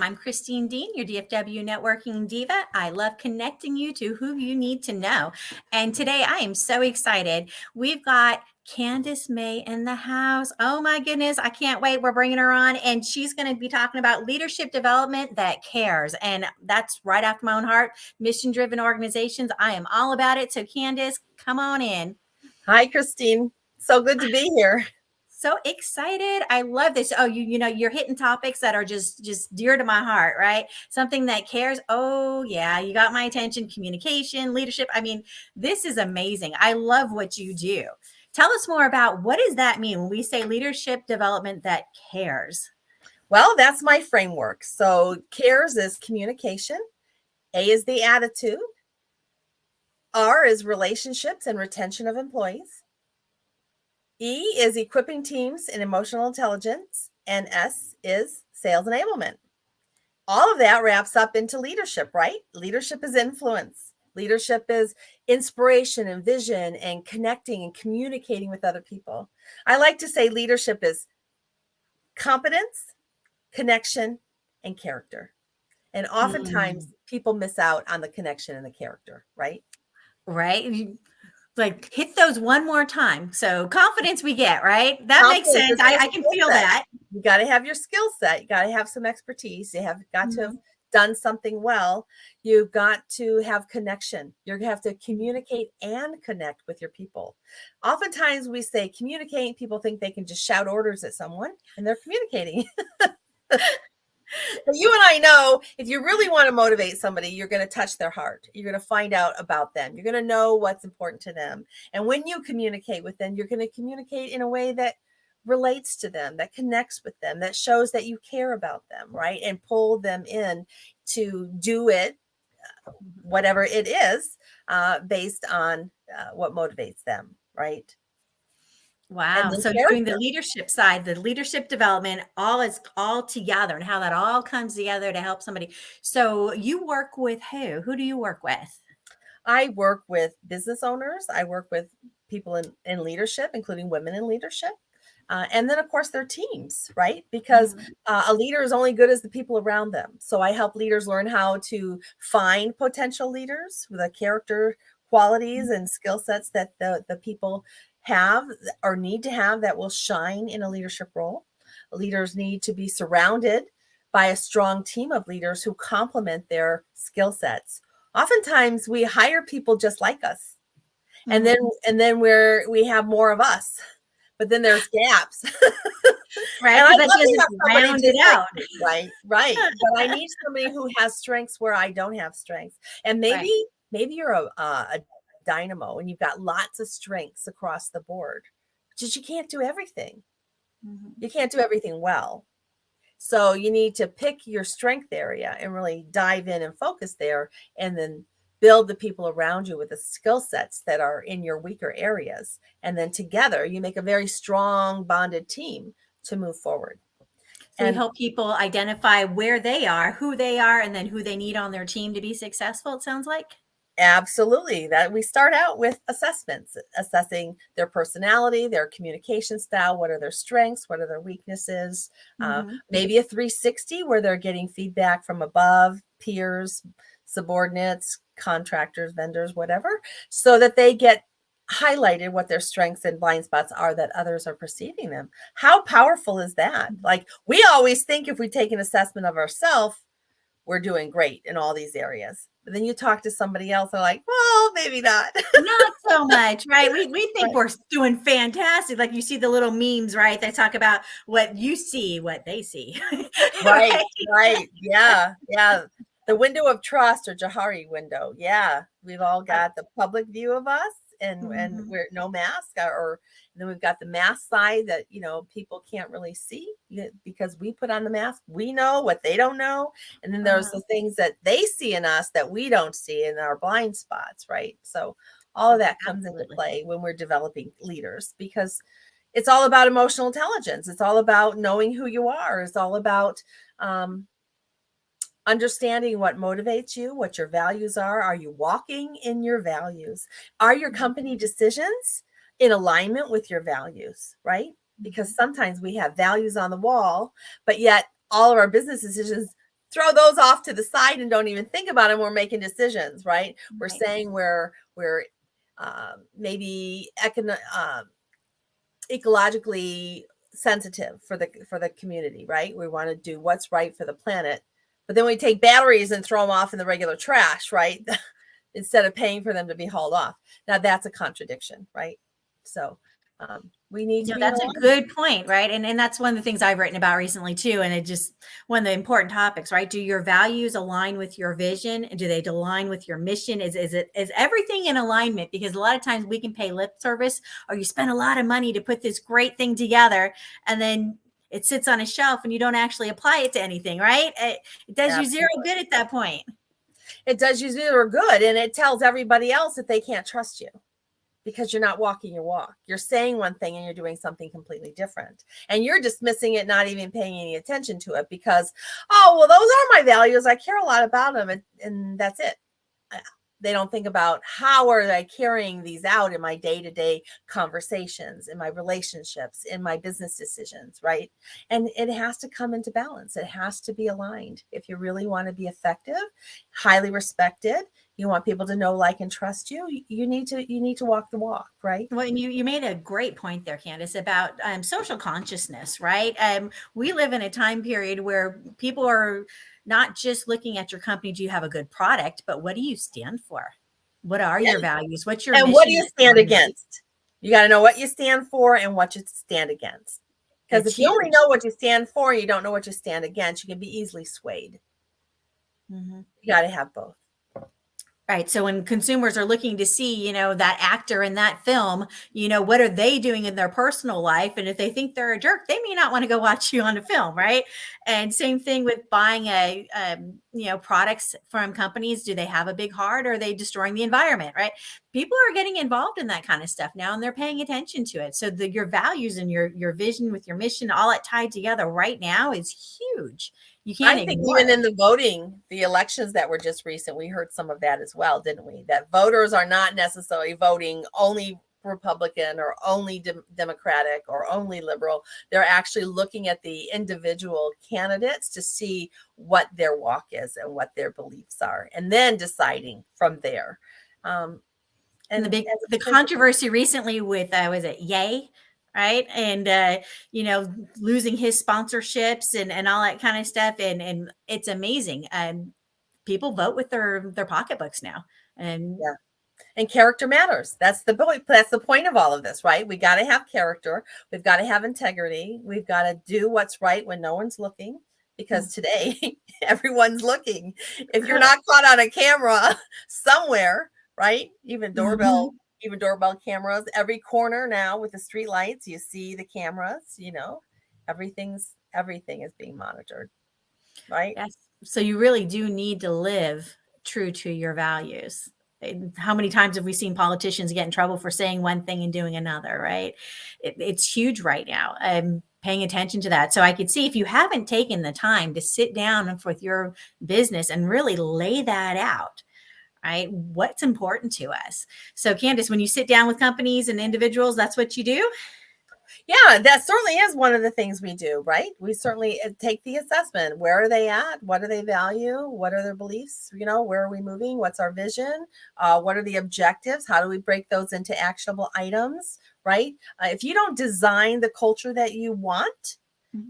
I'm Christine Dean, your DFW networking diva. I love connecting you to who you need to know. And today I am so excited. We've got Candace May in the house. Oh my goodness, I can't wait. We're bringing her on, and she's going to be talking about leadership development that cares. And that's right after my own heart. Mission driven organizations. I am all about it. So, Candace, come on in. Hi, Christine. So good to be here. So excited. I love this. Oh, you know, you're hitting topics that are just dear to my heart, right? Something that cares. Oh, yeah, you got my attention. Communication, leadership. I mean, this is amazing. I love what you do. Tell us more about what does that mean when we say leadership development that cares? Well, that's my framework. So CARES is communication. A is the attitude. R is relationships and retention of employees. E is equipping teams in emotional intelligence. And S is sales enablement. All of that wraps up into leadership, right? Leadership is influence. Leadership is inspiration and vision and connecting and communicating with other people. I like to say leadership is competence, connection, and character. And oftentimes people miss out on the connection and the character, right? Right. Like hit those one more time. So confidence we get, right? That Confidence makes sense. I can feel that. You got to have your skill set. You got to have some expertise. You have got to have done something well. You've got to have connection. You're going to have to communicate and connect with your people. Oftentimes we say communicate. People think they can just shout orders at someone and they're communicating. But you and I know if you really want to motivate somebody, you're going to touch their heart. You're going to find out about them. You're going to know what's important to them. And when you communicate with them, you're going to communicate in a way that relates to them, that connects with them, that shows that you care about them, right? And pull them in to do it, whatever it is, based on what motivates them, right? Wow. So doing the leadership side, the leadership development, all together and how that all comes together to help somebody. So you work with who? Who do you work with? I work with business owners. I work with people in leadership, including women in leadership. And then, of course, their teams, right? Because a leader is only good as the people around them. So I help leaders learn how to find potential leaders with the character qualities and skill sets that the people have or need to have that will shine in a leadership role. Leaders need to be surrounded by a strong team of leaders who complement their skill sets. Oftentimes we hire people just like us. And then we have more of us. But then there's gaps. Right. And that doesn't round it out. Right. But I need somebody who has strengths where I don't have strengths. And maybe you're a dynamo and you've got lots of strengths across the board, but you can't do everything. You can't do everything well. So you need to pick your strength area and really dive in and focus there, and then build the people around you with the skill sets that are in your weaker areas. And then together you make a very strong bonded team to move forward. So you help people identify where they are, who they are, and then who they need on their team to be successful, it sounds like. Absolutely. That we start out with assessments, assessing their personality, their communication style, what are their strengths, what are their weaknesses, maybe a 360 where they're getting feedback from above, peers, subordinates, contractors, vendors, whatever, so that they get highlighted what their strengths and blind spots are that others are perceiving them. How powerful is that? Like, we always think if we take an assessment of ourselves, we're doing great in all these areas. But then you talk to somebody else, they're like, well, maybe not. Not so much, right? We think we're doing fantastic. Like you see the little memes, right? That talk about what you see, what they see. Right. Yeah. The window of trust, or Johari window. Yeah. We've all got the public view of us and we're no mask, or then we've got the mask side that, people can't really see because we put on the mask. We know what they don't know. And then there's the things that they see in us that we don't see in our blind spots, right? So all of that comes into play when we're developing leaders, because it's all about emotional intelligence. It's all about knowing who you are. It's all about understanding what motivates you, what your values are. Are you walking in your values? Are your company decisions in alignment with your values, right? Because sometimes we have values on the wall, but yet all of our business decisions throw those off to the side and don't even think about them. We're making decisions, right? We're Right. saying we're maybe ecologically sensitive for the community, right? We want to do what's right for the planet, but then we take batteries and throw them off in the regular trash, right? Instead of paying for them to be hauled off. Now that's a contradiction, right? So we need to be in That's a alignment. good point, right? And that's one of the things I've written about recently too. And it just one of the important topics, right? Do your values align with your vision? And do they align with your mission? Is everything in alignment? Because a lot of times we can pay lip service, or you spend a lot of money to put this great thing together, and then it sits on a shelf and you don't actually apply it to anything, right? It does you zero Absolutely. good at that point. It does you zero good, and it tells everybody else that they can't trust you, because you're not walking your walk. You're saying one thing and you're doing something completely different. And you're dismissing it, not even paying any attention to it because, oh, well, those are my values. I care a lot about them. And that's it. They don't think about how are they carrying these out in my day-to-day conversations, in my relationships, in my business decisions, right? And it has to come into balance. It has to be aligned. If you really want to be effective, highly respected, you want people to know, like, and trust you, you need to walk the walk, right? Well, and you made a great point there, Candace, about social consciousness, right? We live in a time period where people are not just looking at your company. Do you have a good product? But what do you stand for? What are Yeah. your values? What's your And mission? what do you stand against? You got to know what you stand for and what you stand against. Because if you only know what you stand for, you don't know what you stand against, you can be easily swayed. Mm-hmm. You got to have both. Right. So when consumers are looking to see, that actor in that film, what are they doing in their personal life? And if they think they're a jerk, they may not want to go watch you on a film. Right. And same thing with buying products from companies. Do they have a big heart, or are they destroying the environment? Right. People are getting involved in that kind of stuff now, and they're paying attention to it. So your values and your vision with your mission, all it tied together right now is huge. You can't I think ignore even it. in the voting, the elections that were just recent, we heard some of that as well, didn't we? That voters are not necessarily voting only Republican or only Democratic or only liberal. They're actually looking at the individual candidates to see what their walk is and what their beliefs are, and then deciding from there. And the controversy recently with was it Yay, right? And losing his sponsorships and all that kind of stuff, and it's amazing. People vote with their pocketbooks now, and yeah. And character matters. That's the point. That's the point of all of this, right? We got to have character. We've got to have integrity. We've got to do what's right when no one's looking, because today everyone's looking. If you're not caught on a camera somewhere, right? Even doorbell cameras, every corner now with the street lights, you see the cameras, everything is being monitored, right? yes. So you really do need to live true to your values. How many times have we seen politicians get in trouble for saying one thing and doing another, right? It's huge right now. I'm paying attention to that. So I could see, if you haven't taken the time to sit down with your business and really lay that out, right? What's important to us. So Candace, when you sit down with companies and individuals, that's what you do? Yeah, that certainly is one of the things we do, right? We certainly take the assessment. Where are they at? What do they value? What are their beliefs? Where are we moving? What's our vision? What are the objectives? How do we break those into actionable items, right? If you don't design the culture that you want,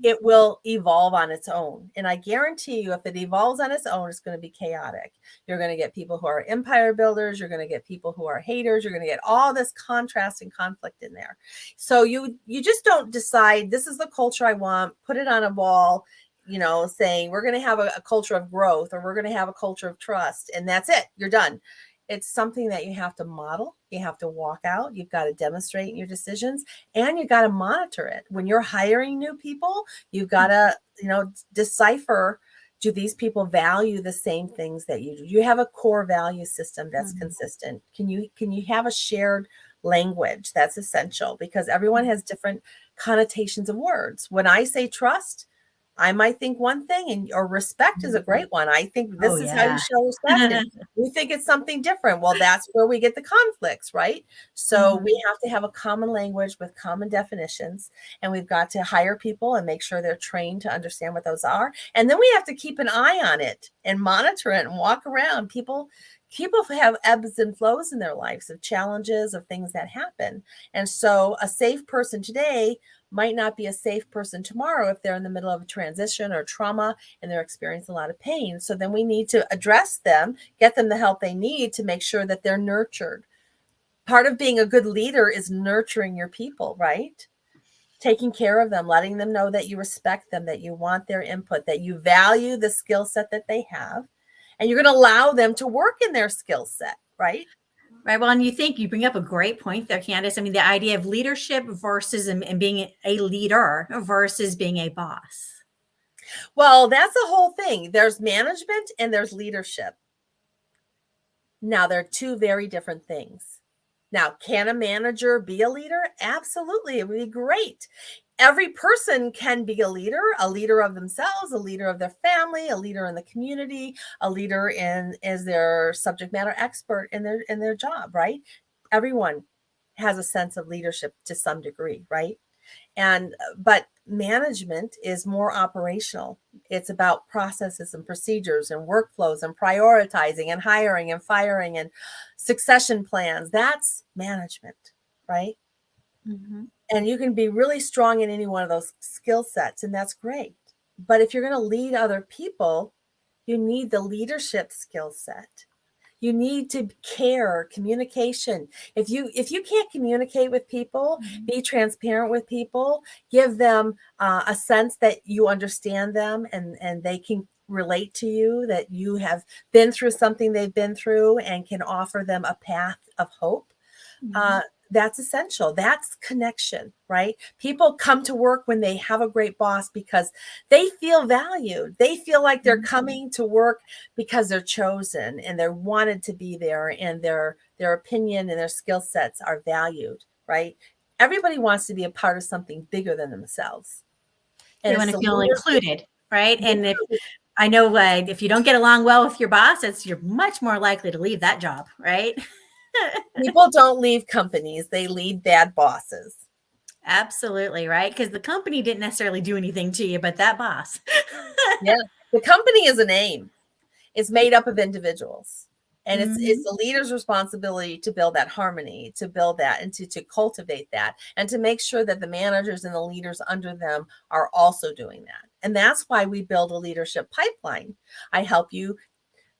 it will evolve on its own. And I guarantee you, if it evolves on its own, it's going to be chaotic. You're going to get people who are empire builders. You're going to get people who are haters. You're going to get all this contrast and conflict in there. So you just don't decide, this is the culture I want, put it on a wall, saying we're going to have a culture of growth, or we're going to have a culture of trust. And that's it. You're done. It's something that you have to model. You have to walk out. You've got to demonstrate your decisions, and you got to monitor it. When you're hiring new people, you've got to, decipher, do these people value the same things that you do? You have a core value system that's consistent. Can you have a shared language? That's essential, because everyone has different connotations of words. When I say trust, I might think one thing, and or respect is a great one. I think Oh, this is how you yeah. show respect, and we think it's something different. Well, that's where we get the conflicts, right? So Mhm. we have to have a common language with common definitions, and we've got to hire people and make sure they're trained to understand what those are. And then we have to keep an eye on it and monitor it and walk around. People have ebbs and flows in their lives of challenges, of things that happen. And so a safe person today might not be a safe person tomorrow if they're in the middle of a transition or trauma and they're experiencing a lot of pain. So then we need to address them, get them the help they need to make sure that they're nurtured. Part of being a good leader is nurturing your people, right? Taking care of them, letting them know that you respect them, that you want their input, that you value the skill set that they have, and you're going to allow them to work in their skill set, right? Right. Well, and you bring up a great point there, Candace. I mean, the idea of leadership versus and being a leader versus being a boss. Well, that's the whole thing. There's management and there's leadership. Now, they're two very different things. Now, can a manager be a leader? Absolutely. It would be great. Every person can be a leader of themselves, a leader of their family, a leader in the community, a leader in as their subject matter expert in their job, right? Everyone has a sense of leadership to some degree, right? And but management is more operational. It's about processes and procedures and workflows and prioritizing and hiring and firing and succession plans. That's management, right? Mm-hmm. And you can be really strong in any one of those skill sets, and that's great. But if you're going to lead other people, you need the leadership skill set. You need to care, communication. If you can't communicate with people, be transparent with people, give them a sense that you understand them and they can relate to you, that you have been through something they've been through and can offer them a path of hope. Mm-hmm. uh, that's essential. That's connection, right? People come to work when they have a great boss because they feel valued. They feel like they're coming to work because they're chosen and they're wanted to be there, and their opinion and their skill sets are valued, right? Everybody wants to be a part of something bigger than themselves. And They it's want to the feel leadership. included, right? And if Yeah. I know if you don't get along well with your boss, you're much more likely to leave that job, right? People don't leave companies, they leave bad bosses. Absolutely, right? Because the company didn't necessarily do anything to you, but that boss. Yeah. The company is a name. Is made up of individuals. And it's Mhm. the leader's responsibility to build that harmony, to build that and to cultivate that, and to make sure that the managers and the leaders under them are also doing that. And that's why we build a leadership pipeline. I help you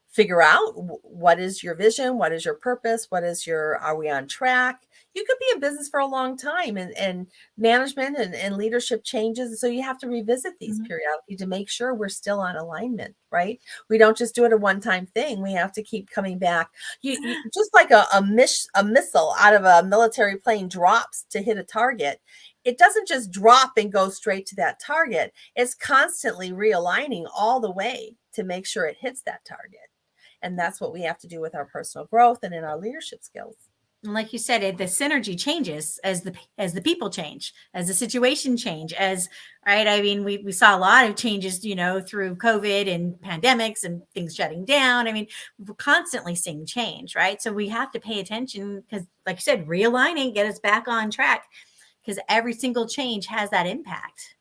figure out what is your vision, what is your purpose, are we on track? You could be in business for a long time, and management and leadership changes, so you have to revisit these Mhm. periodically to make sure we're still on alignment, right? We don't just do it a one-time thing. We have to keep coming back. You just like a missile out of a military plane drops to hit a target. It doesn't just drop and go straight to that target. It's constantly realigning all the way to make sure it hits that target. And that's what we have to do with our personal growth and in our leadership skills. And like you said, the synergy changes as the people change, as the situation change, as right. I mean, we saw a lot of changes, through COVID and pandemics and things shutting down. I mean, we're constantly seeing change, right? So we have to pay attention because, like you said, realigning, get us back on track because every single change has that impact.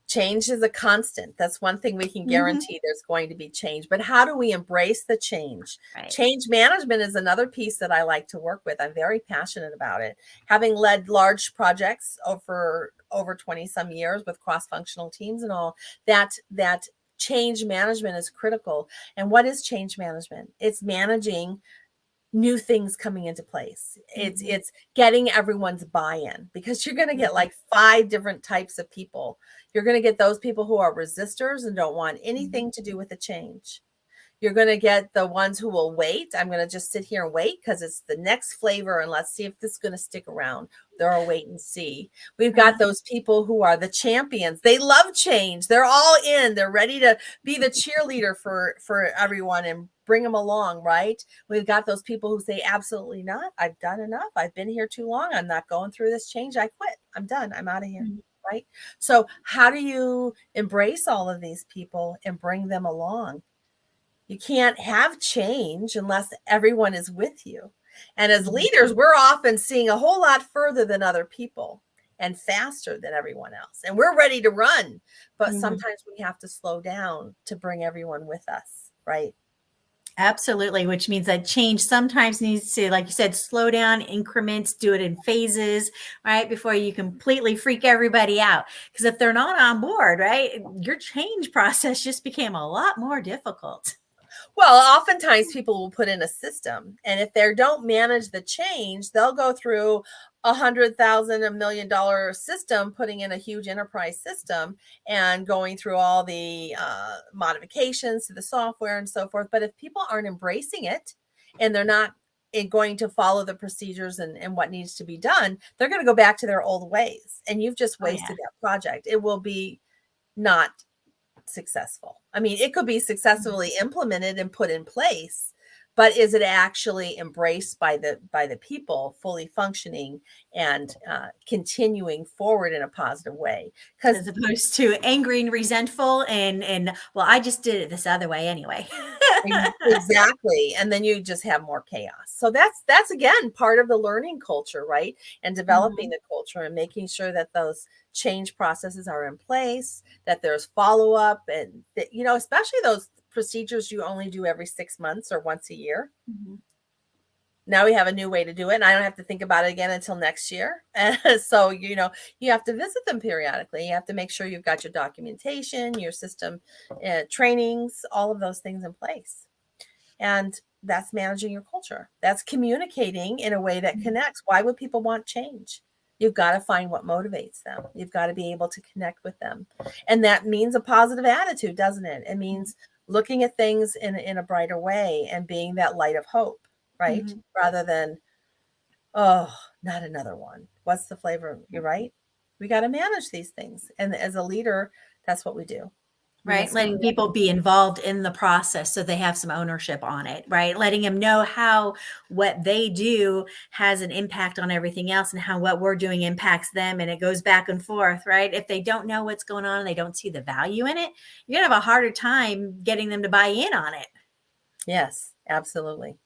Change is a constant. That's one thing we can Mhm. guarantee. There's going to be change. But how do we embrace the change? Right. Change management is another piece that I like to work with. I'm very passionate about it. Having led large projects over 20 some years with cross-functional teams and all, that change management is critical. And what is change management? It's managing new things coming into place. Mhm. It's getting everyone's buy-in, because you're going to get Mhm. like 5 different types of people. You're going to get those people who are resistors and don't want Mhm. anything to do with the change. You're going to get the ones who will wait. I'm going to just sit here and wait because it's the next flavor and let's see if this is going to stick around. They're a wait and see. We've got Right. those people who are the champions. They love change. They're all in. They're ready to be the cheerleader for everyone and bring them along, right? We've got those people who say absolutely not. I've done enough. I've been here too long. I'm not going through this change. I quit. I'm done. I'm out of here. right? So how do you embrace all of these people and bring them along? You can't have change unless everyone is with you. And as Mhm. leaders, we're often seeing a whole lot further than other people and faster than everyone else. And we're ready to run, but Mhm. sometimes we have to slow down to bring everyone with us, right? Absolutely, which means that change sometimes needs to, like you said, slow down, increments, do it in phases, right? Before you completely freak everybody out. Because if they're not on board, right, your change process just became a lot more difficult. Well, oftentimes people will put in a system, and if they don't manage the change, they'll go through $100,000, $1 million system, putting in a huge enterprise system and going through all the modifications to the software and so forth. But if people aren't embracing it and they're not going to follow the procedures and what needs to be done, they're going to go back to their old ways, and you've just Oh, yeah. wasted that project. It will be not successful. I mean, it could be successfully implemented and put in place, but is it actually embraced by the people, fully functioning and continuing forward in a positive way? Because As opposed to angry and resentful and well, I just did it this other way anyway. exactly, and then you just have more chaos. So that's again part of the learning culture, right? And developing Mhm. the culture and making sure that those change processes are in place, that there's follow up, and that, especially those procedures you only do every 6 months or once a year. Mhm. Now we have a new way to do it, and I don't have to think about it again until next year. So, you have to visit them periodically. You have to make sure you've got your documentation, your system, trainings, all of those things in place. And that's managing your culture. That's communicating in a way that Mhm. connects. Why would people want change? You've got to find what motivates them. You've got to be able to connect with them. And that means a positive attitude, doesn't it? It means looking at things in a brighter way and being that light of hope, right? Mhm. Rather than, oh, not another one. What's the flavor? You're right. We got to manage these things. And as a leader, that's what we do. We Right, inspire. letting people be involved in the process so they have some ownership on it, right? Letting them know how what they do has an impact on everything else and how what we're doing impacts them, and it goes back and forth, right? If they don't know what's going on and they don't see the value in it, you're gonna have a harder time getting them to buy in on it. Yes, absolutely.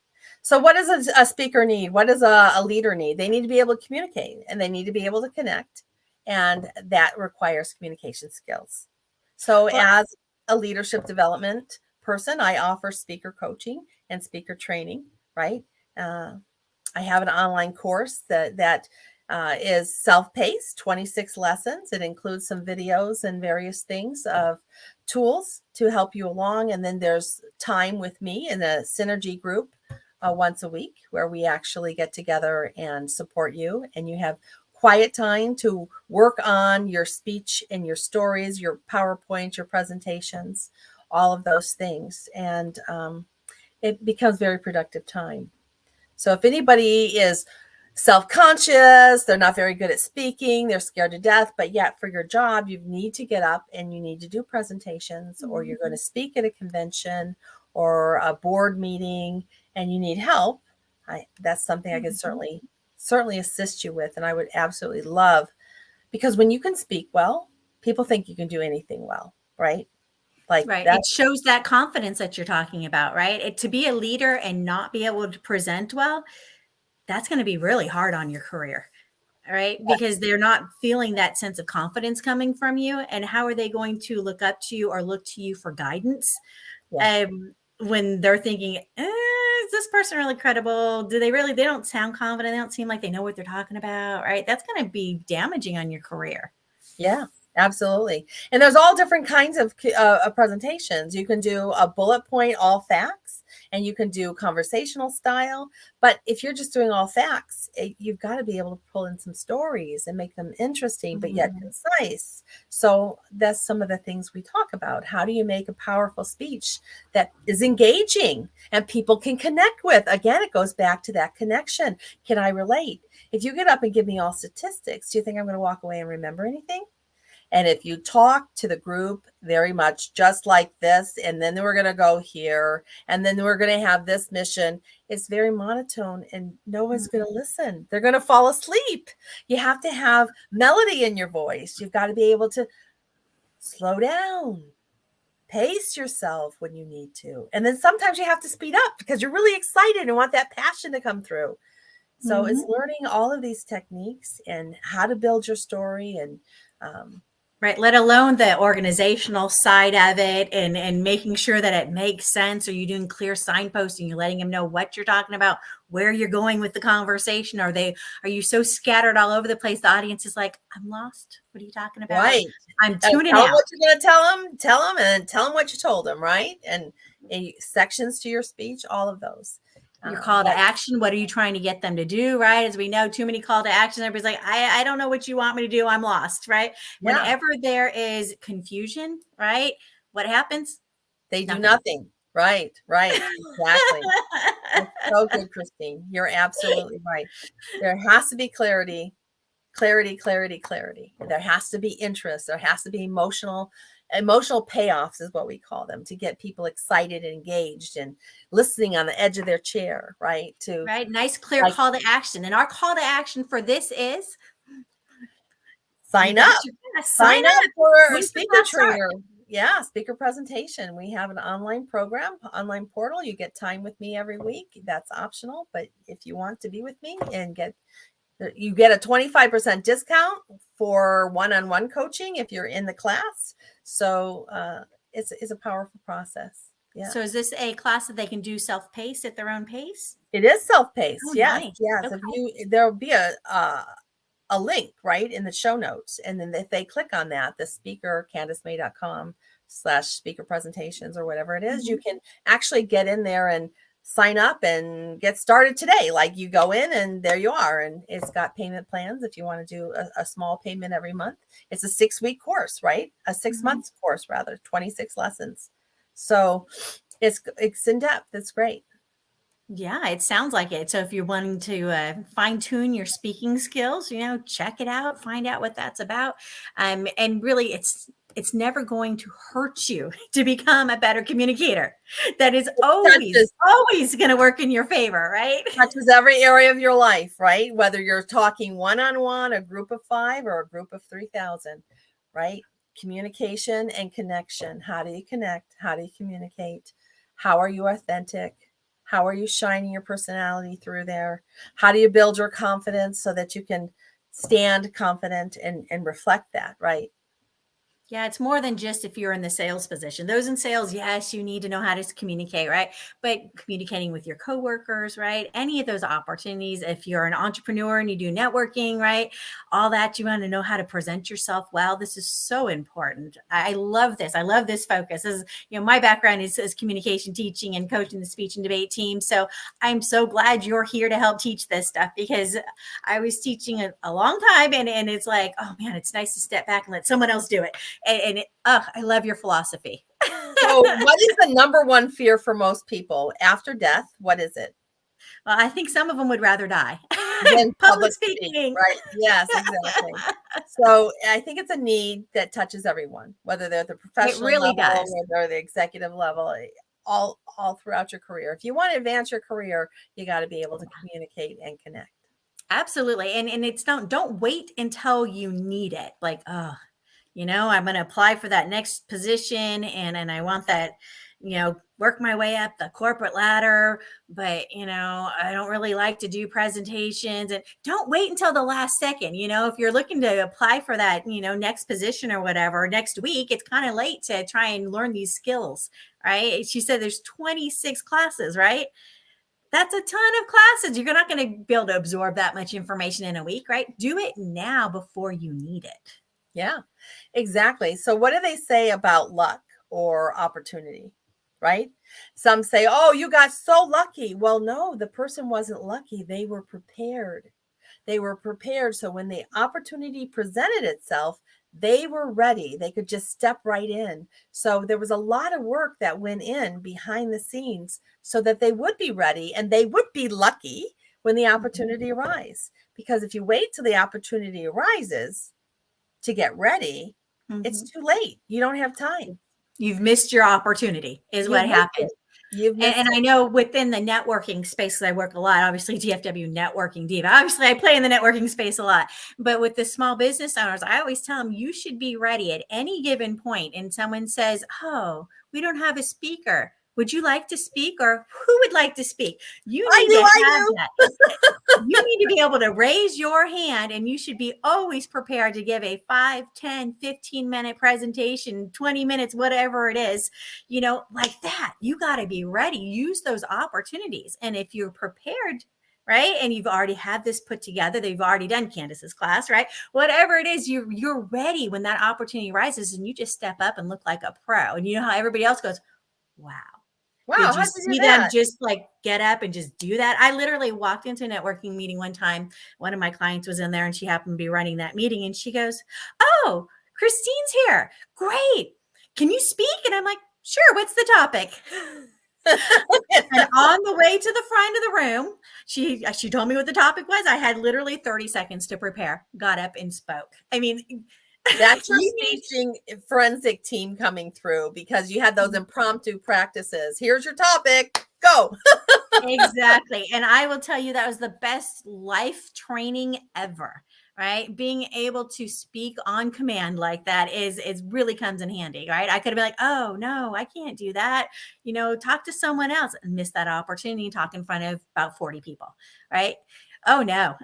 So, what does a speaker need? What does a leader need? They need to be able to communicate and they need to be able to connect, and that requires communication skills. So, Well, as a leadership development person, I offer speaker coaching and speaker training, right? Uh, I have an online course that is self-paced, 26 lessons. It includes some videos and various things of tools to help you along. And then there's time with me in a synergy group once a week where we actually get together and support you. And you have quiet time to work on your speech and your stories, your PowerPoint, your presentations, all of those things. And it becomes very productive time. So if anybody is self-conscious, they're not very good at speaking, they're scared to death, but yet for your job, you need to get up and you need to do presentations, or you're going to speak at a convention or a board meeting and you need help, that's something I could mhm. certainly assist you with. And I would absolutely love, because when you can speak well, people think you can do anything well, right? Like Right, that. it shows that confidence that you're talking about, right? To be a leader and not be able to present well, that's gonna be really hard on your career. All right, because they're not feeling that sense of confidence coming from you, and how are they going to look up to you or look to you for guidance Yeah. when they're thinking, is this person really credible? Do they really? They don't sound confident. They don't seem like they know what they're talking about, right? That's going to be damaging on your career. Yeah, absolutely. And there's all different kinds of presentations. You can do a bullet point, all facts, and you can do conversational style. But if you're just doing all facts, you've got to be able to pull in some stories and make them interesting, but yet Mhm. concise. So that's some of the things we talk about. How do you make a powerful speech that is engaging and people can connect with? Again, it goes back to that connection. Can I relate? If you get up and give me all statistics, do you think I'm going to walk away and remember anything? And if you talk to the group very much just like this, and then we're going to go here, and then we're going to have this mission, it's very monotone and no one's going to listen. They're going to fall asleep. You have to have melody in your voice. You've got to be able to slow down, pace yourself when you need to. And then sometimes you have to speed up because you're really excited and want that passion to come through. So it's learning all of these techniques and how to build your story and right, let alone the organizational side of it and making sure that it makes sense. Are you doing clear signposting? You're letting them know what you're talking about, where you're going with the conversation. Are you so scattered all over the place? The audience is like, I'm lost. What are you talking about? Right. I'm tuning tell out. Them what you're going to tell them, and tell them what you told them, right? And sections to your speech, all of those. Your call to action. What are you trying to get them to do? Right. As we know, too many call to action. Everybody's like, I don't know what you want me to do. I'm lost. Right. Yeah. Whenever there is confusion, right. What happens? They do nothing. Right. Exactly. That's so good, Christine. You're absolutely right. There has to be clarity. There has to be interest. There has to be emotional payoffs is what we call them, to get people excited and engaged and listening on the edge of their chair, right? Nice, clear call to action. And our call to action for this is sign up for a speaker trainer. Yeah, speaker presentation. We have an online program, online portal. You get time with me every week. That's optional, but if you want to be with me and you get a 25% discount for one-on-one coaching if you're in the class. So it's a powerful process. Yeah. So is this a class that they can do self-paced at their own pace? It is self-paced. Oh, yes. Nice. Yes. Okay. There'll be a link right in the show notes. And then if they click on that, the speaker, CandaceMay.com/speaker presentations or whatever it is, you can actually get in there and sign up and get started today. Like you go in and there you are. And it's got payment plans if you want to do a small payment every month. It's a 6-week course, right? A 6-month course, rather, 26 lessons. So it's in depth. It's great. Yeah, it sounds like it. So if you're wanting to fine tune your speaking skills, check it out, find out what that's about. And really it's never going to hurt you to become a better communicator. That is always going to work in your favor, right? Touches every area of your life, right? Whether you're talking one-on-one, a group of 5 or a group of 3,000, right? Communication and connection. How do you connect? How do you communicate? How are you authentic? How are you shining your personality through there? How do you build your confidence so that you can stand confident and reflect that, right? Yeah, it's more than just if you're in the sales position. Those in sales, yes, you need to know how to communicate, right? But communicating with your coworkers, right? Any of those opportunities, if you're an entrepreneur and you do networking, right? All that, you want to know how to present yourself well. This is so important. I love this. I love this focus. This is, my background is communication teaching and coaching the speech and debate team. So I'm so glad you're here to help teach this stuff, because I was teaching a long time and it's like, oh man, it's nice to step back and let someone else do it. And I love your philosophy. So what is the number one fear for most people after death? What is it? Well, I think some of them would rather die than public speaking. Right. Yes, exactly. So I think it's a need that touches everyone, whether they're at the professional level, or they're the executive level, all throughout your career. If you want to advance your career, you got to be able to communicate and connect. Absolutely. And it's don't wait until you need it. Like, I'm going to apply for that next position and I want that, work my way up the corporate ladder, but, I don't really like to do presentations. And don't wait until the last second. If you're looking to apply for that, next position or whatever next week, it's kind of late to try and learn these skills, right? She said there's 26 classes, right? That's a ton of classes. You're not going to be able to absorb that much information in a week, right? Do it now before you need it. Yeah, exactly. So what do they say about luck or opportunity, right? Some say, oh, you got so lucky. Well, no, the person wasn't lucky. They were prepared. So when the opportunity presented itself, they were ready. They could just step right in. So there was a lot of work that went in behind the scenes so that they would be ready and they would be lucky when the opportunity arises. Because if you wait till the opportunity arises to get ready, it's Mhm. too late. You don't have time. You've missed your opportunity is You've what missed happened. it. You've And missed I it. know within the networking space, 'cause I work a lot, obviously DFW networking diva. Obviously, I play in the networking space a lot. But with the small business owners, I always tell them you should be ready at any given point. And someone says, "Oh, we don't have a speaker. Would you like to speak?" Or "Who would like to speak?" You I need do. to I have do. that. You need to be able to raise your hand, and you should be always prepared to give a 5, 10, 15-minute presentation, 20 minutes, whatever it is, like that. You got to be ready. Use those opportunities. And if you're prepared, right, and you've already had this put together, they've already done Candace's class, right? Whatever it is, you're ready when that opportunity rises, and you just step up and look like a pro. And you know how everybody else goes, wow. Wow. Did you How'd you do see them that? just like get up and just do that? I literally walked into a networking meeting one time. One of my clients was in there and she happened to be running that meeting. And she goes, "Oh, Christine's here. Great. Can you speak?" And I'm like, "Sure. What's the topic?" And on the way to the front of the room, she told me what the topic was. I had literally 30 seconds to prepare, got up and spoke. I mean, That's your you need staging forensic team coming through because you had those impromptu practices. Here's your topic. Go. exactly. And I will tell you that was the best life training ever, right? Being able to speak on command like that is really comes in handy, right? I could have been like, "Oh no, I can't do that." Talk to someone else and miss that opportunity, talk in front of about 40 people, right? Oh no.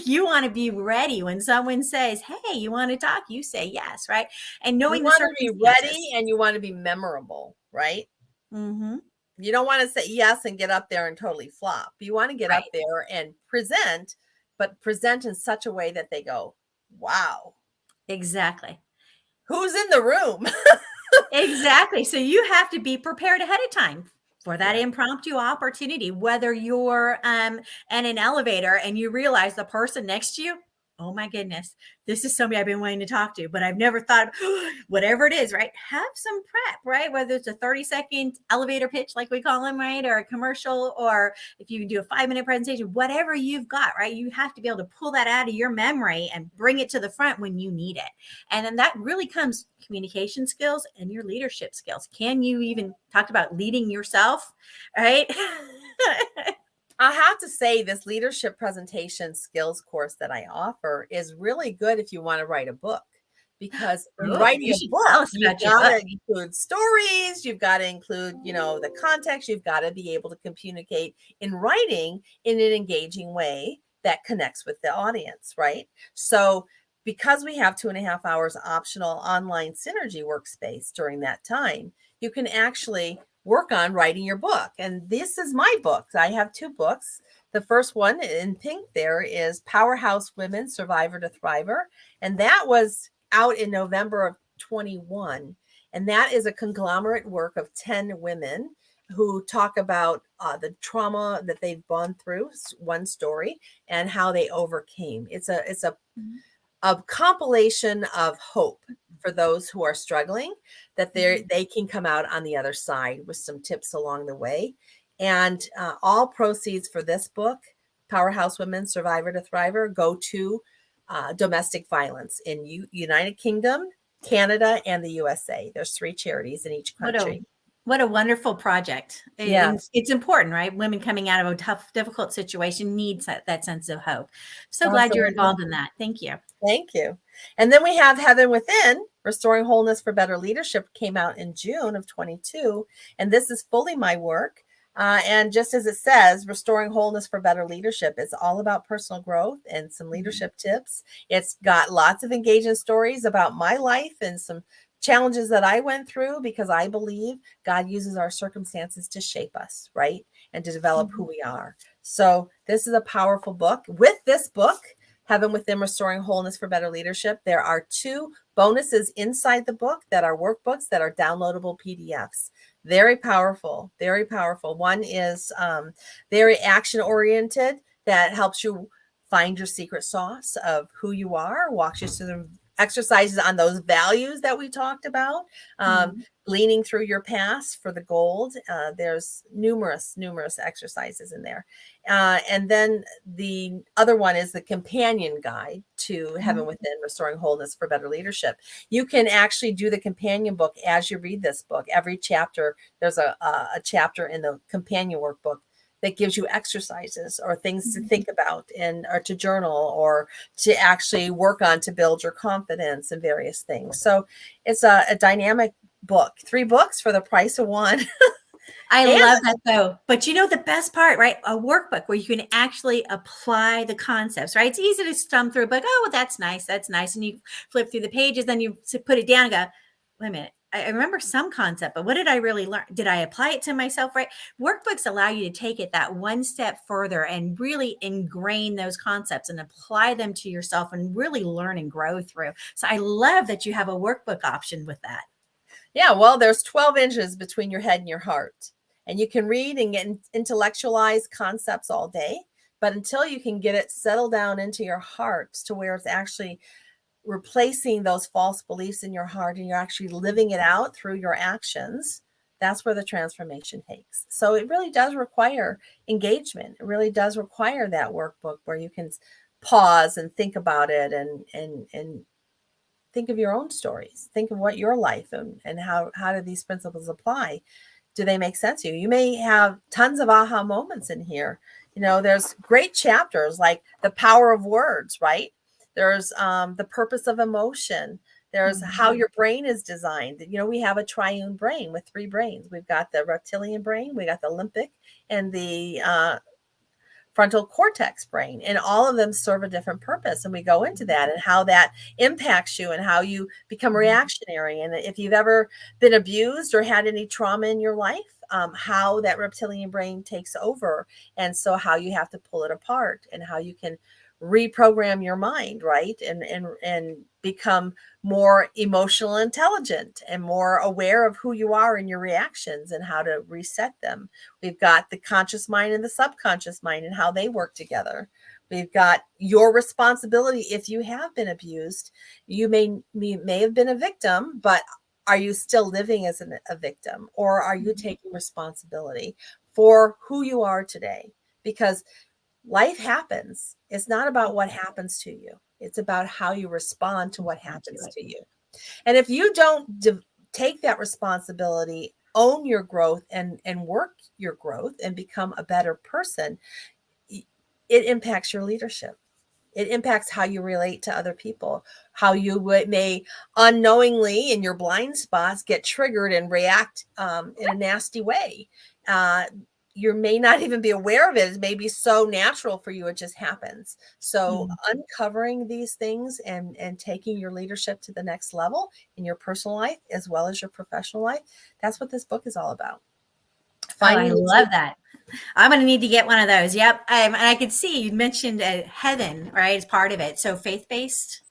You want to be ready when someone says, "Hey, you want to talk?" You say yes, right? And You knowing the want to be ready circumstances. and you want to be memorable, right? Hmm. You don't want to say yes and get up there and totally flop. You want to get up Right. there and present, but present in such a way that they go, wow, Exactly. who's in the room? Exactly. So you have to be prepared ahead of time for that Yeah. impromptu opportunity, whether you're in an elevator and you realize the person next to you, "Oh my goodness, this is somebody I've been wanting to talk to, but I've never thought," whatever it is, right? Have some prep, right? Whether it's a 30-second elevator pitch, like we call them, right? Or a commercial, or if you do a 5-minute presentation, whatever you've got, right? You have to be able to pull that out of your memory and bring it to the front when you need it. And then that really comes communication skills and your leadership skills. Can you even talk about leading yourself? Right. I have to say, this leadership presentation skills course that I offer is really good if you want to write a book. Because in Oh, writing you a should tell book, us you've about your got book. to include stories, you've got to include, the context, you've got to be able to communicate in writing in an engaging way that connects with the audience, right? So, because we have 2.5 hours optional online synergy workspace during that time, you can actually work on writing your book. And this is my book. I have 2 books. The first one in pink there is Powerhouse Women Survivor to Thriver. And that was out in November of 21. And that is a conglomerate work of 10 women who talk about the trauma that they've gone through, one story, and how they overcame. It's a compilation of hope for those who are struggling, that they can come out on the other side with some tips along the way. And all proceeds for this book, Powerhouse Women Survivor to Thriver, go to domestic violence in United Kingdom, Canada, and the USA. There's 3 charities in each What a country. what a wonderful project. Yeah. And it's important, right? Women coming out of a tough, difficult situation needs that sense of hope. So glad you're Absolutely. involved in that. Thank you. Thank you. And then we have Heaven Within, Restoring Wholeness for Better Leadership, came out in June of 22. And this is fully my work. And just as it says, Restoring Wholeness for Better Leadership, it's all about personal growth and some leadership tips. It's got lots of engaging stories about my life and some challenges that I went through, because I believe God uses our circumstances to shape us, right? And to develop who we are. So this is a powerful book. With this book, Heaven Within, Restoring Wholeness for Better Leadership, there are 2 bonuses inside the book that are workbooks that are downloadable PDFs. Very powerful, very powerful. One is very action oriented, that helps you find your secret sauce of who you are, walks you exercises on those values that we talked about. Mhm. Gleaning through your past for the gold. There's numerous exercises in there. And then the other one is the companion guide to Heaven Mhm. Within, Restoring Wholeness for Better Leadership. You can actually do the companion book as you read this book. Every chapter, there's a chapter in the companion workbook that gives you exercises or things to Mhm. think about and or to journal or to actually work on to build your confidence and various things. So it's a dynamic book, 3 books for the price of one. I And love that though. But you know the best part, right? A workbook where you can actually apply the concepts, right? It's easy to stump through, but oh, well, that's nice. That's nice. And you flip through the pages, then you put it down and go, wait a minute. I remember some concept, but what did I really learn? Did I apply it to myself, right? Workbooks allow you to take it that one step further and really ingrain those concepts and apply them to yourself and really learn and grow through. So I love that you have a workbook option with that. yeah, well, there's 12 inches between your head and your heart. And you can read and get intellectualize concepts all day, but until you can get it settled down into your heart to where it's actually replacing those false beliefs in your heart and you're actually living it out through your actions, that's where the transformation takes. So it really does require engagement. It really does require that workbook where you can pause and think about it and think of your own stories. Think of what your life and how do these principles apply? Do they make sense to you? You may have tons of aha moments in here. You know, there's great chapters like the power of words, right? There's the purpose of emotion. There's how Mhm. your brain is designed. You know, we have a triune brain with 3 brains. We've got the reptilian brain, we got the limbic, and the frontal cortex brain, and all of them serve a different purpose, and we go into that and how that impacts you and how you become Mhm. reactionary, and if you've ever been abused or had any trauma in your life, how that reptilian brain takes over, and so how you have to pull it apart and how you can reprogram your mind, right, and become more emotional intelligent and more aware of who you are and your reactions and how to reset them. We've got the conscious mind and the subconscious mind and how they work together. We've got your responsibility if you have been abused. You may have been a victim, but are you still living as a victim, or are you Mhm. taking responsibility for who you are today? Because life happens. It's not about what happens to you. It's about how you respond to what Respond to happens it. to you. And if you don't take that responsibility, own your growth and work your growth and become a better person, it impacts your leadership. It impacts how you relate to other people, how you may unknowingly in your blind spots get triggered and react in a nasty way. Uh, you may not even be aware of it. It may be so natural for you, it just happens. So Mhm. uncovering these things and taking your leadership to the next level in your personal life as well as your professional life, that's what this book is all about. Oh, I Finding the love that. I'm going to need to get one of those. Yep. And I could see you mentioned heaven, right, as part of it. So faith based.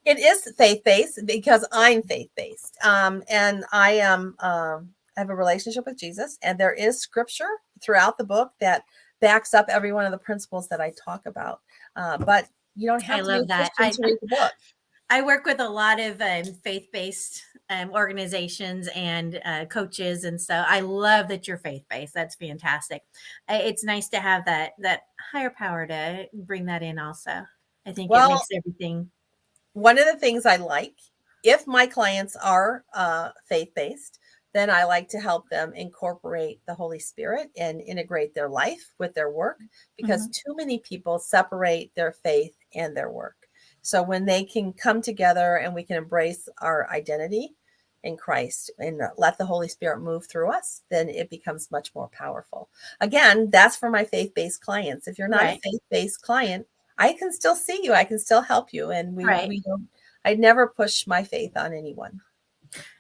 It is faith based because I'm faith based, and I am. I have a relationship with Jesus, and there is scripture throughout the book that backs up every one of the principles that I talk about. But you don't I have to be love a that. Christian to read the book. I work with a lot of faith based organizations and coaches, and so I love that you're faith based. That's fantastic. It's nice to have that higher power to bring that in. Also, I think it Well, makes everything. one of the things I like, if my clients are faith based, then I like to help them incorporate the Holy Spirit and integrate their life with their work because Mhm. too many people separate their faith and their work. So when they can come together and we can embrace our identity in Christ and let the Holy Spirit move through us, then it becomes much more powerful. Again, that's for my faith based clients. If you're not a Right. faith based client, I can still see you. I can still help you. And Right. we don't, I never push my faith on anyone.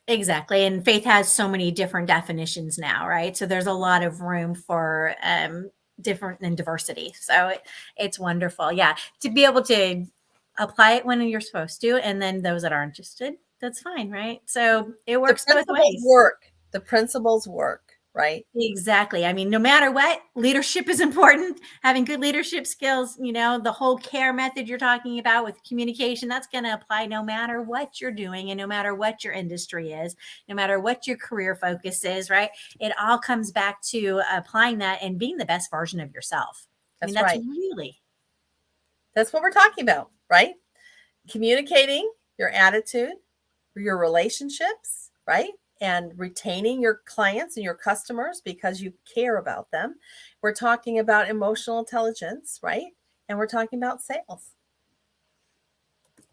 Exactly. And faith has so many different definitions now, right? So there's a lot of room for different and diversity. So it's wonderful. Yeah. To be able to apply it when you're supposed to, and then those that aren't interested, that's fine, right? So it The works both principles ways. work. The principles work, right? Exactly. I mean, no matter what, leadership is important. Having good leadership skills, the whole care method you're talking about with communication, that's going to apply no matter what you're doing and no matter what your industry is, no matter what your career focus is, right? It all comes back to applying that and being the best version of yourself. I mean, That's that's right. really. That's what we're talking about, right? Communicating your attitude, your relationships, right? And retaining your clients and your customers because you care about them. We're talking about emotional intelligence, right? And we're talking about sales.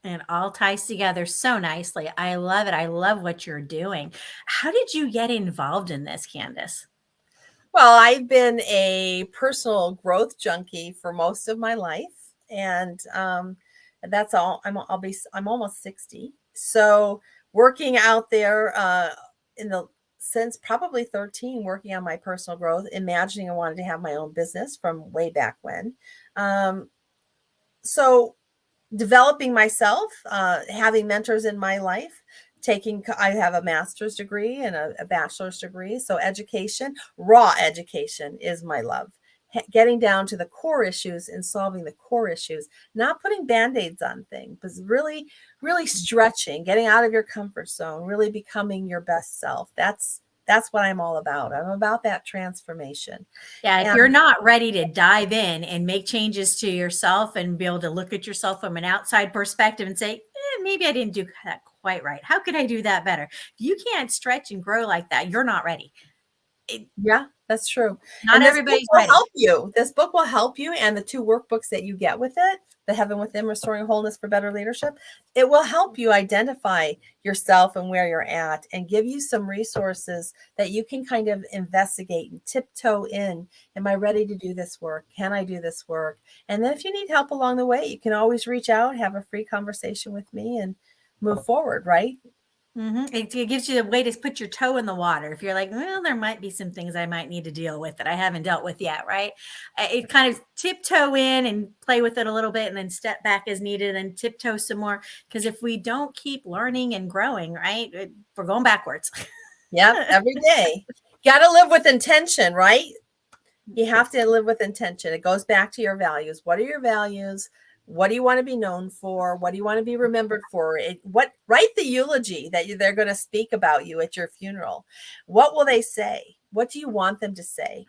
And it all ties together so nicely. I love it. I love what you're doing. How did you get involved in this, Candace? Well, I've been a personal growth junkie for most of my life, and that's all. I'm almost 60, so working out there in the since probably 13, working on my personal growth, imagining I wanted to have my own business from way back when. Um, so developing myself, having mentors in my life, I have a master's degree and a bachelor's degree. So education, raw education is my love. Getting down to the core issues and solving the core issues, not putting band-aids on things, but really, really stretching, getting out of your comfort zone, really becoming your best self. That's what I'm all about. I'm about that transformation. Yeah, if you're And not ready to dive in and make changes to yourself and be able to look at yourself from an outside perspective and say, maybe I didn't do that quite right. How could I do that better? If you can't stretch and grow like that, you're not ready. yeah, that's true. Not And this book everybody's will ready. help you. This book will help you. And the 2 workbooks that you get with it, The Heaven Within, Restoring Wholeness for Better Leadership, it will help you identify yourself and where you're at and give you some resources that you can kind of investigate and tiptoe in. Am I ready to do this work? Can I do this work? And then if you need help along the way, you can always reach out, have a free conversation with me, and move forward, right? It gives you a way to put your toe in the water. If you're like, well, there might be some things I might need to deal with that I haven't dealt with yet, right? It kind of tiptoe in and play with it a little bit and then step back as needed and tiptoe some more. Because if we don't keep learning and growing, right, we're going backwards. Yep, every day. Got to live with intention, right? You have to live with intention. It goes back to your values. What are your values? What do you want to be known for? What do you want to be remembered for? Write the eulogy that they're going to speak about you at your funeral. What will they say? What do you want them to say?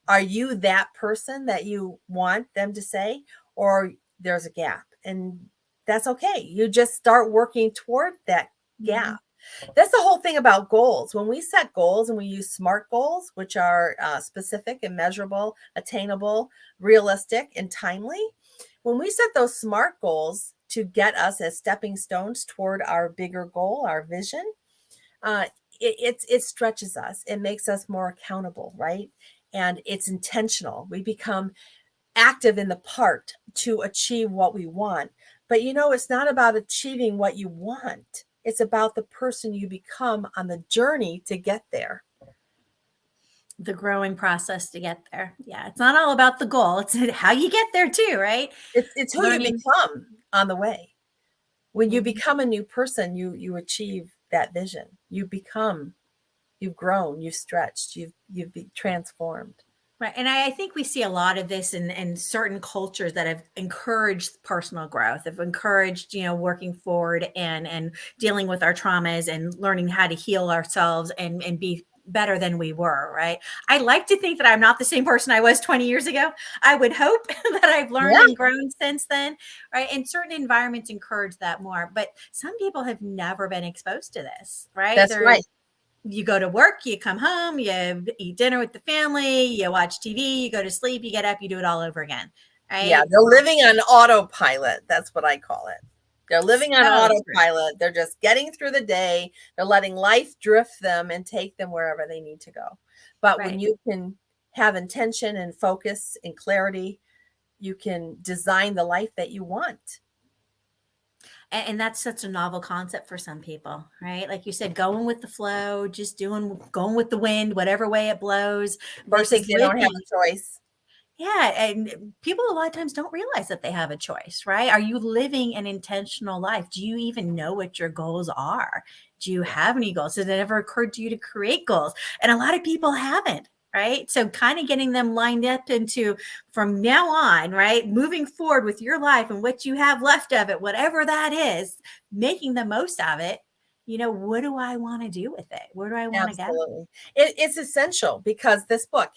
Are you that person that you want them to say, or there's a gap? And that's okay. You just start working toward that gap. That's the whole thing about goals. When we set goals and we use SMART goals, which are specific and measurable, attainable, realistic, and timely, when we set those SMART goals to get us as stepping stones toward our bigger goal, our vision, it stretches us. It makes us more accountable, right? And it's intentional. We become active in the part to achieve what we want. But it's not about achieving what you want. It's about the person you become on the journey to get there. The growing process to get there. Yeah, it's not all about the goal. It's how you get there too, right? It's who you Learning. become on the way. When you Mhm. become a new person, you achieve that vision. You've grown, you've stretched, you've been transformed. Right. And I think we see a lot of this in certain cultures that have encouraged personal growth, have encouraged, working forward and dealing with our traumas and learning how to heal ourselves and be better than we were. Right. I like to think that I'm not the same person I was 20 years ago. I would hope that I've learned Yeah, and grown since then. Right. And certain environments encourage that more. But some people have never been exposed to this. Right. that's right. You go to work, you come home, you eat dinner with the family, you watch TV, you go to sleep, you get up, you do it all over again. Yeah, Right. they're living on autopilot. That's what I call it. They're living on So true. autopilot. They're just getting through the day. They're letting life drift them and take them wherever they need to go. But when Right. you can have intention and focus and clarity, you can design the life that you want. And that's such a novel concept for some people, right? Like you said, going with the flow, just going with the wind, whatever way it blows, They think versus they don't have living. a choice. Yeah. And people a lot of times don't realize that they have a choice, right? Are you living an intentional life? Do you even know what your goals are? Do you have any goals? Has it ever occurred to you to create goals? And a lot of people haven't. Right. So kind of getting them lined up into from now on, right? Moving forward with your life and what you have left of it, whatever that is, making the most of it. What do I want to do with it? Where do I want to go? Absolutely. It's essential because this book,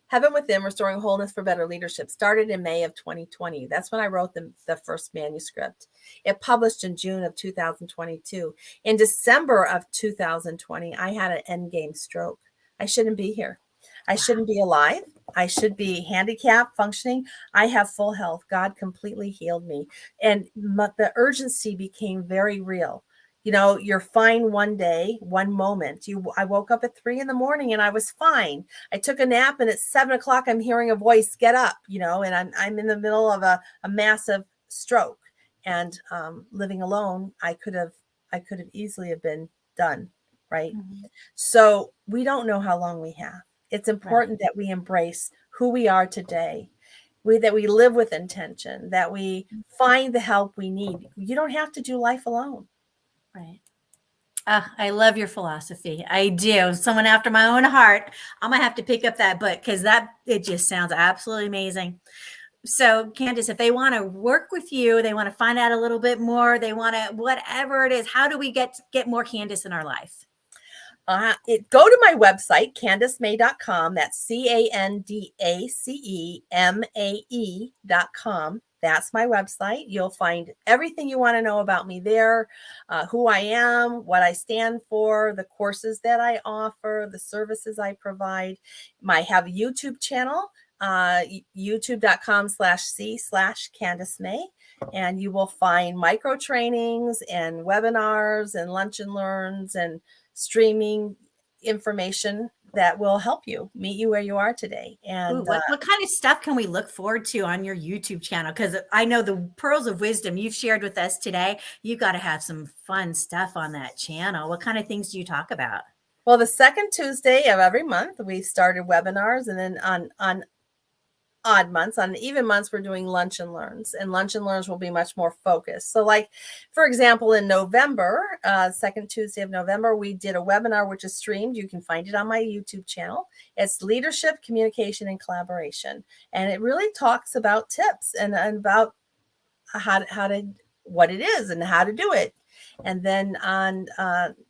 Heaven Within, Restoring Wholeness for Better Leadership, started in May of 2020. That's when I wrote the first manuscript. It published in June of 2022. In December of 2020, I had an endgame stroke. I shouldn't be here. I shouldn't be alive. I should be handicapped, functioning. I have full health. God completely healed me. And the urgency became very real. You're fine one day, one moment. I woke up at 3 a.m. and I was fine. I took a nap, and at 7 o'clock, I'm hearing a voice, get up, and I'm in the middle of a massive stroke, and living alone, I could have easily have been done. Right. Mm-hmm. So we don't know how long we have. It's important that we embrace who we are today. That we live with intention, that we find the help we need. You don't have to do life alone. Right. I love your philosophy. I do. Someone after my own heart. I'm going to have to pick up that book because it just sounds absolutely amazing. So Candace, if they want to work with you, they want to find out a little bit more, they want to, whatever it is, how do we get more Candace in our life? Go to my website, CandaceMae.com. That's CandaceMae.com. That's my website. You'll find everything you want to know about me there, who I am, what I stand for, the courses that I offer, the services I provide. I have a YouTube channel, youtube.com/C/Candace May. And you will find micro trainings and webinars and lunch and learns and streaming information that will help you meet you where you are today. And what kind of stuff can we look forward to on your YouTube channel? Because I know the pearls of wisdom you've shared with us today, you've got to have some fun stuff on that channel. What kind of things do you talk about? Well, the second Tuesday of every month, we started webinars, and then on odd months, on even months, we're doing lunch and learns, and lunch and learns will be much more focused. So like, for example, in November, second Tuesday of November, we did a webinar, which is streamed. You can find it on my YouTube channel. It's leadership, communication, and collaboration. And it really talks about tips and about what it is and how to do it. And then on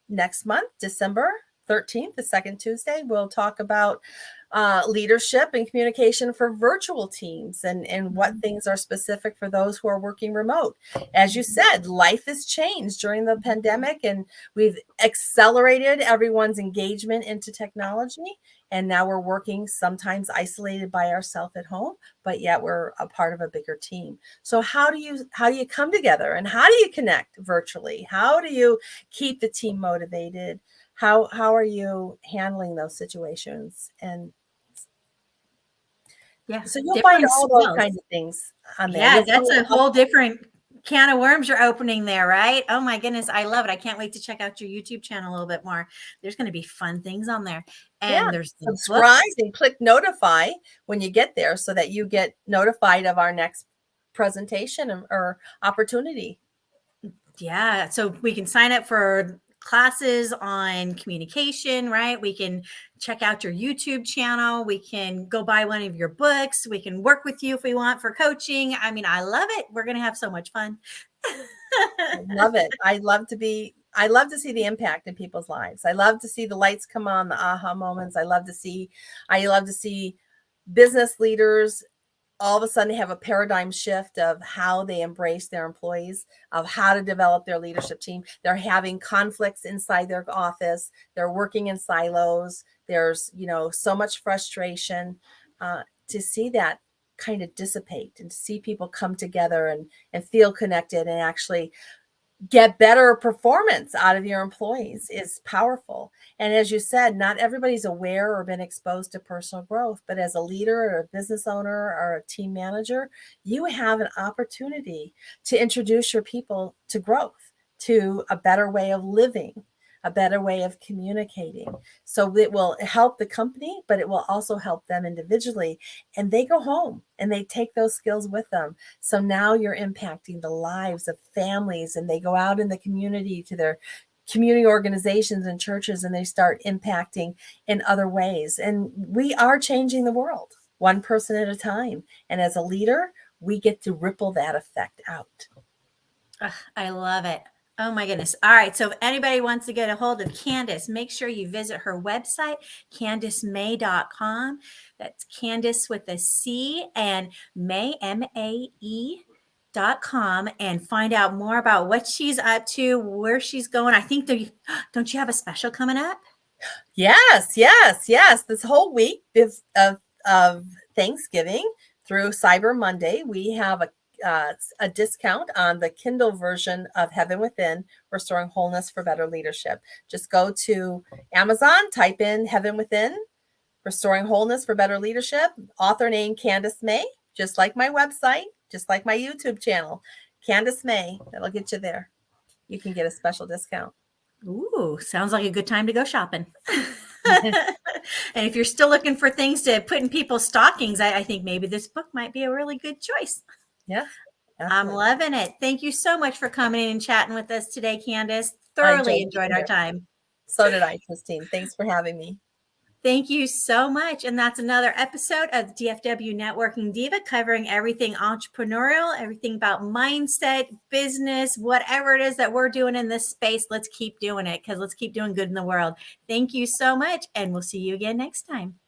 next month, December 13th, the second Tuesday, we'll talk about leadership and communication for virtual teams and what things are specific for those who are working remote. As you said, life has changed during the pandemic, and we've accelerated everyone's engagement into technology. And now we're working sometimes isolated by ourselves at home, but yet we're a part of a bigger team. So how do you come together, and how do you connect virtually? How do you keep the team motivated? How are you handling those situations? And yeah, so you'll find all those kinds of things on there. Yeah, that's a whole different can of worms you're opening there, right? Oh my goodness, I love it. I can't wait to check out your YouTube channel a little bit more. There's going to be fun things on there. And there's subscribe and click notify when you get there so that you get notified of our next presentation or opportunity. Yeah, so we can sign up for classes on communication, right? We can check out your YouTube channel. We can go buy one of your books. We can work with you if we want for coaching. I mean, I love it. We're going to have so much fun. I love it. I love to see the impact in people's lives. I love to see the lights come on, the aha moments. I love to see business leaders all of a sudden have a paradigm shift of how they embrace their employees, of how to develop their leadership team. They're having conflicts inside their office. They're working in silos. There's, so much frustration. To see that kind of dissipate and to see people come together and feel connected and actually get better performance out of your employees is powerful. And as you said, not everybody's aware or been exposed to personal growth, but as a leader or a business owner or a team manager, you have an opportunity to introduce your people to growth, to a better way of living, a better way of communicating. So it will help the company, but it will also help them individually. And they go home and they take those skills with them. So now you're impacting the lives of families, and they go out in the community to their community organizations and churches, and they start impacting in other ways. And we are changing the world one person at a time. And as a leader, we get to ripple that effect out. Ugh, I love it. Oh my goodness. All right. So if anybody wants to get a hold of Candace, make sure you visit her website, CandaceMay.com. That's Candace with a C and May, MAE.com, and find out more about what she's up to, where she's going. I think don't you have a special coming up? Yes. This whole week of Thanksgiving through Cyber Monday, we have a discount on the Kindle version of Heaven Within, Restoring Wholeness for Better Leadership. Just go to Amazon, type in Heaven Within, Restoring Wholeness for Better Leadership, author name Candace May, just like my website, just like my YouTube channel, Candace May. That'll get you there. You can get a special discount. Ooh, sounds like a good time to go shopping. And if you're still looking for things to put in people's stockings, I think maybe this book might be a really good choice. Yeah. I'm loving it. Thank you so much for coming in and chatting with us today, Candace. Thoroughly enjoyed our time. So did I, Christine. Thanks for having me. Thank you so much. And that's another episode of DFW Networking Diva, covering everything entrepreneurial, everything about mindset, business, whatever it is that we're doing in this space. Let's keep doing it, because let's keep doing good in the world. Thank you so much. And we'll see you again next time.